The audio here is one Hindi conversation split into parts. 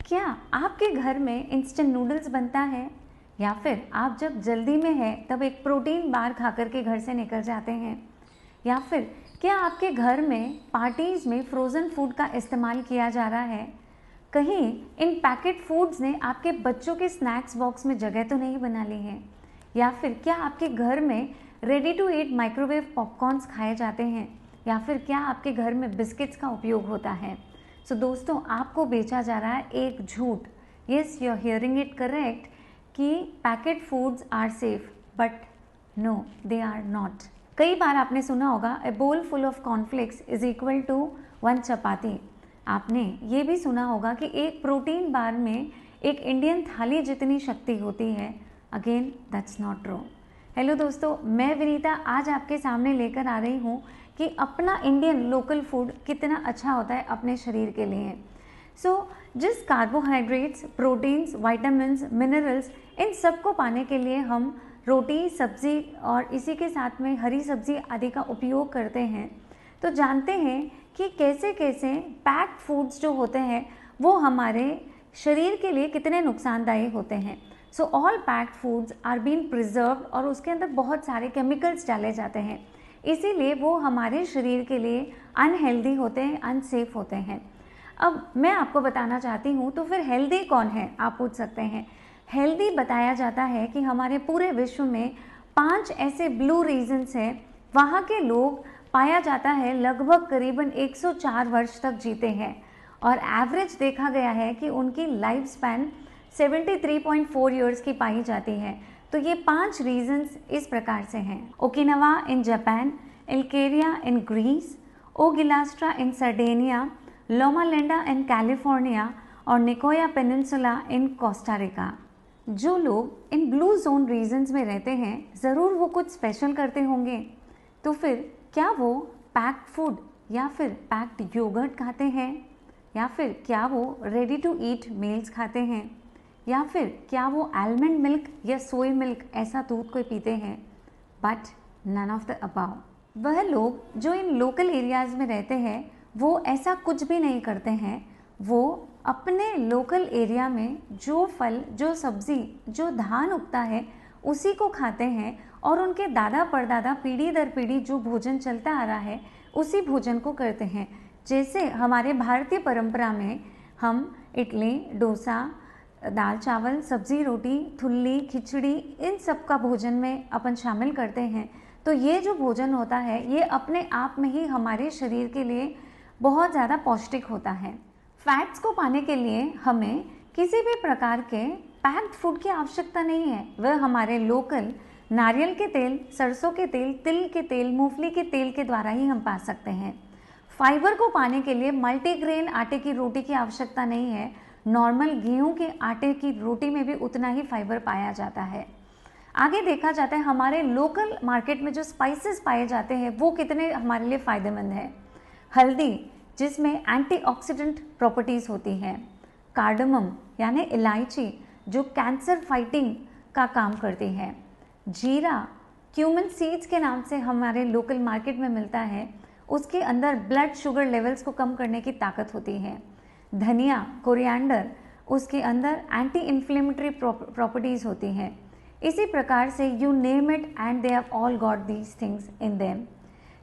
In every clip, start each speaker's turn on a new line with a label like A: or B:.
A: क्या आपके घर में इंस्टेंट नूडल्स बनता है या फिर आप जब जल्दी में है तब एक प्रोटीन बार खा कर के घर से निकल जाते हैं? या फिर क्या आपके घर में पार्टीज़ में फ्रोज़न फूड का इस्तेमाल किया जा रहा है? कहीं इन पैकेट फूड्स ने आपके बच्चों के स्नैक्स बॉक्स में जगह तो नहीं बना ली है? या फिर क्या आपके घर में ready to eat microwave popcorns खाए जाते हैं? या फिर क्या आपके घर में बिस्किट्स का उपयोग होता है? सो दोस्तों, आपको बेचा जा रहा है एक झूठ। Yes, you are hearing it correct कि packet foods are safe, but no, they are not. कई बार आपने सुना होगा a bowl full of cornflakes is equal to 1 chapati. आपने ये भी सुना होगा कि एक प्रोटीन बार में एक इंडियन थाली जितनी शक्ति होती है। Again, that's not true. Hello दोस्तों, मैं विनीता आज आपके सामने लेकर आ रही हूँ कि अपना इंडियन लोकल फूड कितना अच्छा होता है अपने शरीर के लिए। जिस कार्बोहाइड्रेट्स, प्रोटीन्स, विटामिन्स, मिनरल्स, इन सब को पाने के लिए हम रोटी, सब्जी और इसी के साथ में हरी सब्जी आदि का उपयोग करते हैं, तो जानते हैं कि कैसे कैसे पैक्ड फूड्स जो होते हैं वो हमारे शरीर के लिए कितने नुकसानदायी होते हैं। So all packed foods are been preserved और उसके अंदर बहुत सारे केमिकल्स डाले जाते हैं, इसीलिए वो हमारे शरीर के लिए अनहेल्दी होते हैं, अनसेफ होते हैं। अब मैं आपको बताना चाहती हूँ, तो फिर हेल्दी कौन है, आप पूछ सकते हैं। हेल्दी बताया जाता है कि हमारे पूरे विश्व में 5 ऐसे ब्लू रीजन्स हैं, वहाँ के लोग पाया जाता है लगभग करीबन 104 वर्ष तक जीते हैं और एवरेज देखा गया है कि उनकी लाइफ स्पैन 73.4 ईयर्स की पाई जाती है। तो ये 5 रीजन्स इस प्रकार से हैं। Okinawa in Japan, Ikaria in Greece, Ogliastra in Sardinia, Loma Linda in California और Nicoya peninsula in Costa Rica. जो लोग इन ब्लू जोन रीजन्स में रहते हैं, ज़रूर वो कुछ स्पेशल करते होंगे। तो फिर क्या वो पैक्ड फूड या फिर पैक्ड योगर्ट खाते हैं? या फिर क्या वो रेडी टू ईट मील्स खाते हैं? या फिर क्या वो आलमंड मिल्क या सोई मिल्क ऐसा दूध कोई पीते हैं? But none of the above. वह लोग जो इन लोकल एरियाज़ में रहते हैं वो ऐसा कुछ भी नहीं करते हैं। वो अपने लोकल एरिया में जो फल, जो सब्ज़ी, जो धान उगता है उसी को खाते हैं और उनके दादा परदादा पीढ़ी दर पीढ़ी जो भोजन चलता आ रहा है उसी भोजन को करते हैं। जैसे हमारे भारतीय परंपरा में हम इडली, डोसा, दाल चावल, सब्जी रोटी, थुल्ली, खिचड़ी, इन सब का भोजन में अपन शामिल करते हैं। तो ये जो भोजन होता है ये अपने आप में ही हमारे शरीर के लिए बहुत ज़्यादा पौष्टिक होता है। फैट्स को पाने के लिए हमें किसी भी प्रकार के पैक्ड फूड की आवश्यकता नहीं है। वह हमारे लोकल नारियल के तेल, सरसों के तेल, तिल के तेल, मूंगफली के तेल के द्वारा ही हम पा सकते हैं। फाइबर को पाने के लिए मल्टीग्रेन आटे की रोटी की आवश्यकता नहीं है। नॉर्मल गेहूं के आटे की रोटी में भी उतना ही फाइबर पाया जाता है। आगे देखा जाता है हमारे लोकल मार्केट में जो स्पाइसेस पाए जाते हैं वो कितने हमारे लिए फ़ायदेमंद है। हल्दी, जिसमें एंटीऑक्सीडेंट प्रॉपर्टीज़ होती हैं। कार्डमम यानी इलायची, जो कैंसर फाइटिंग का काम करती है। जीरा, क्यूमन सीड्स के नाम से हमारे लोकल मार्केट में मिलता है, उसके अंदर ब्लड शुगर लेवल्स को कम करने की ताकत होती है। धनिया, कोरिएंडर, उसके अंदर एंटी इन्फ्लेमेटरी प्रॉपर्टीज़ होती हैं। इसी प्रकार से you name it and they have all got these things in them.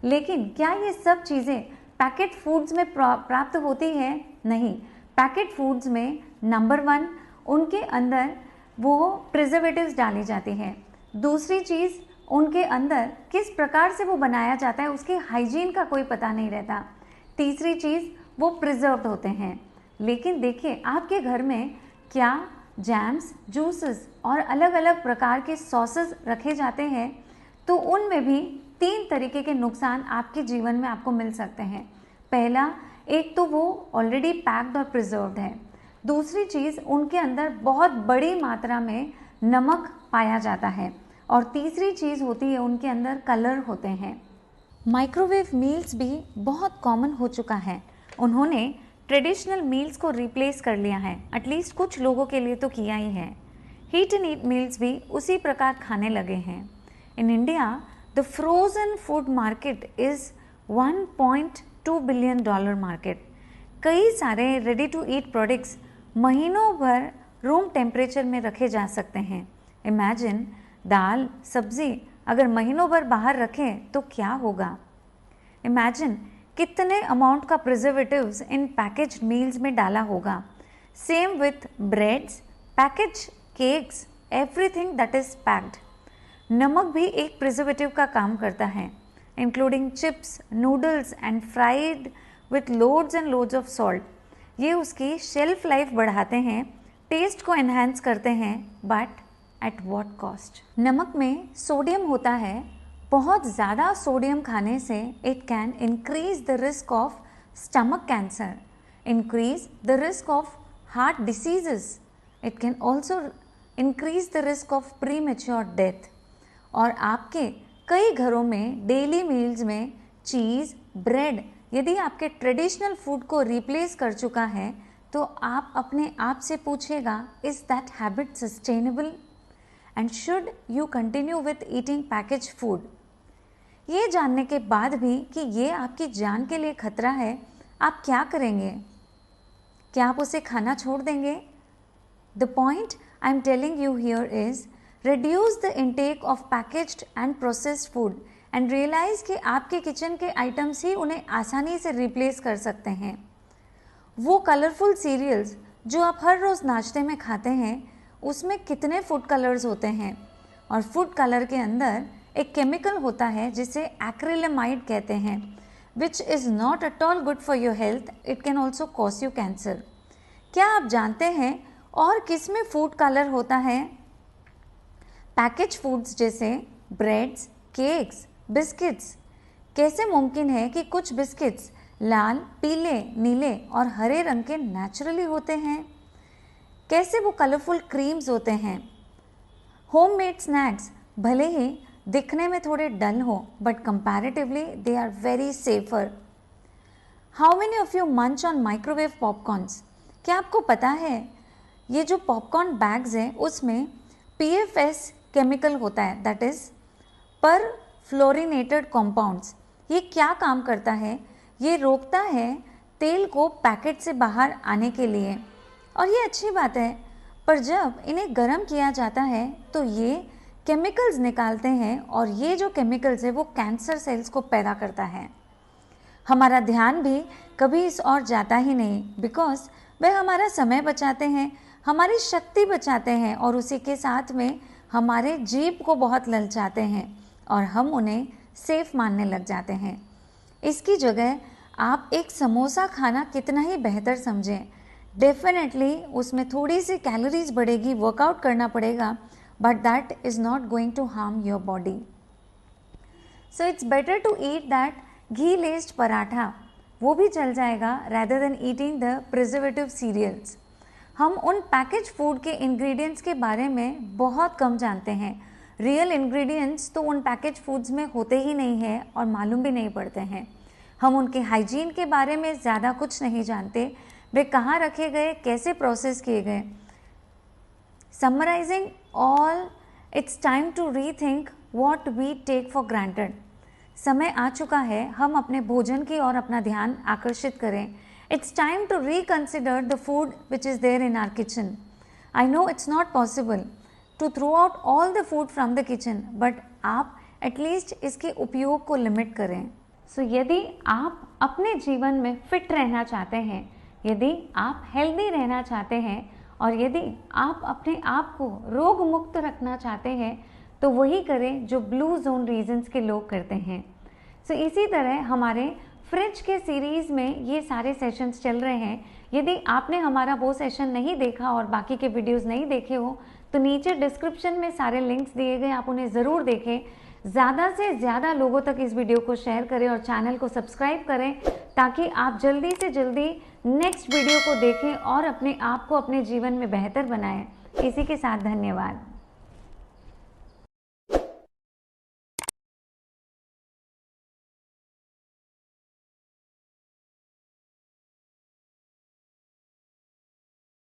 A: लेकिन क्या ये सब चीज़ें पैकेट फूड्स में प्राप्त होती है? नहीं। पैकेट फूड्स में नंबर 1, उनके अंदर वो प्रिजर्वेटिव्स डाली जाती हैं। दूसरी चीज़, उनके अंदर किस प्रकार से वो बनाया जाता है उसके हाइजीन का कोई पता नहीं रहता। तीसरी चीज़, वो प्रिजर्व्ड होते हैं। लेकिन देखिए, आपके घर में क्या जैम्स, जूसेस और अलग अलग प्रकार के सॉसेस रखे जाते हैं, तो उनमें भी 3 तरीके के नुकसान आपके जीवन में आपको मिल सकते हैं। पहला, एक तो वो ऑलरेडी पैक्ड और प्रिजर्व्ड है। दूसरी चीज़, उनके अंदर बहुत बड़ी मात्रा में नमक पाया जाता है। और तीसरी चीज़ होती है उनके अंदर कलर होते हैं। माइक्रोवेव मील्स भी बहुत कॉमन हो चुका है। उन्होंने ट्रेडिशनल मील्स को रिप्लेस कर लिया है, एटलीस्ट कुछ लोगों के लिए तो किया ही है। हीट एंड ईट मील्स भी उसी प्रकार खाने लगे हैं। In India the frozen food market is $1.2 billion market. कई सारे रेडी टू ईट प्रोडक्ट्स महीनों भर रूम टेम्परेचर में रखे जा सकते हैं। इमेजिन दाल सब्जी अगर महीनों भर बाहर रखें तो क्या होगा। इमेजिन कितने अमाउंट का प्रिजर्वेटिव्स इन पैकेज्ड मील्स में डाला होगा। Same with breads, package cakes, everything that is packed. नमक भी एक प्रिजर्वेटिव का काम करता है, including chips, noodles and fried with loads and loads of salt. ये उसकी शेल्फ लाइफ बढ़ाते हैं, टेस्ट को एनहांस करते हैं, बट एट व्हाट कॉस्ट। नमक में सोडियम होता है। बहुत ज़्यादा सोडियम खाने से it can increase the risk of stomach cancer, increase the risk of heart diseases, it can also increase the risk of premature death. और आपके कई घरों में डेली मील्स में चीज़, ब्रेड यदि आपके ट्रेडिशनल फूड को रिप्लेस कर चुका है तो आप अपने आप से पूछेगा, is that habit sustainable and should you continue with eating package food. ये जानने के बाद भी कि ये आपकी जान के लिए खतरा है, आप क्या करेंगे? क्या आप उसे खाना छोड़ देंगे? The point I am telling you here is reduce the intake of packaged and processed food and realize कि आपके किचन के आइटम्स ही उन्हें आसानी से रिप्लेस कर सकते हैं। वो कलरफुल सीरियल्स जो आप हर रोज़ नाश्ते में खाते हैं उसमें कितने फूड कलर्स होते हैं, और फूड कलर के अंदर एक केमिकल होता है जिसे एक्रिलेमाइड कहते हैं, which is not at all good for your health, it can also cause you cancer. क्या आप जानते हैं और किस में फूड कलर होता है? पैकेज फूड्स जैसे ब्रेड्स, केक्स, बिस्किट्स। कैसे मुमकिन है कि कुछ बिस्किट्स लाल, पीले, नीले और हरे रंग के नेचुरली होते हैं? कैसे वो कलरफुल क्रीम्स होते हैं? होममेड स्नैक्स भले ही दिखने में थोड़े डल हो but comparatively they are very safer. How many of you munch on microwave popcorns? क्या आपको पता है ये जो पॉपकॉर्न बैग्स हैं उसमें PFS केमिकल होता है, दैट इज़ पर फ्लोरिनेटेड कॉम्पाउंड्स। ये क्या काम करता है? ये रोकता है तेल को पैकेट से बाहर आने के लिए, और ये अच्छी बात है, पर जब इन्हें गर्म किया जाता है तो ये केमिकल्स निकालते हैं और ये जो केमिकल्स है वो कैंसर सेल्स को पैदा करता है। हमारा ध्यान भी कभी इस ओर जाता ही नहीं, बिकॉज वह हमारा समय बचाते हैं, हमारी शक्ति बचाते हैं और उसी के साथ में हमारे जीभ को बहुत ललचाते हैं और हम उन्हें सेफ मानने लग जाते हैं। इसकी जगह आप एक समोसा खाना कितना ही बेहतर समझें। डेफिनेटली उसमें थोड़ी सी कैलोरीज बढ़ेगी, वर्कआउट करना पड़ेगा, but that is not going to harm your body. So it's better to eat that ghee laced paratha, वो भी चल जाएगा, rather than eating the preservative cereals. हम उन पैकेज फूड के इंग्रेडिएंट्स के बारे में बहुत कम जानते हैं। रियल इंग्रेडिएंट्स तो उन पैकेज फूड्स में होते ही नहीं हैं और मालूम भी नहीं पड़ते हैं। हम उनके हाइजीन के बारे में ज़्यादा कुछ नहीं जानते, वे कहाँ रखे गए, कैसे प्रोसेस किए गए। Summarising all, it's time to rethink what we take for granted. समय आ चुका है हम अपने भोजन की ओर अपना ध्यान आकर्षित करें। It's time to reconsider the food which is there in our kitchen. I know it's not possible to throw out all the food from the kitchen, but आप एटलीस्ट इसके उपयोग को लिमिट करें। सो यदि आप अपने जीवन में फिट रहना चाहते हैं, यदि आप हेल्दी रहना चाहते हैं और यदि आप अपने आप को रोग मुक्त रखना चाहते हैं तो वही करें जो ब्लू जोन रीजन्स के लोग करते हैं। सो इसी तरह हमारे फ्रिज के सीरीज़ में ये सारे सेशंस चल रहे हैं। यदि आपने हमारा वो सेशन नहीं देखा और बाकी के वीडियोस नहीं देखे हो तो नीचे डिस्क्रिप्शन में सारे लिंक्स दिए गए, आप उन्हें ज़रूर देखें। ज़्यादा से ज़्यादा लोगों तक इस वीडियो को शेयर करें और चैनल को सब्सक्राइब करें ताकि आप जल्दी से जल्दी नेक्स्ट वीडियो को देखें और अपने आप को अपने जीवन में बेहतर बनाएं। इसी के साथ धन्यवाद।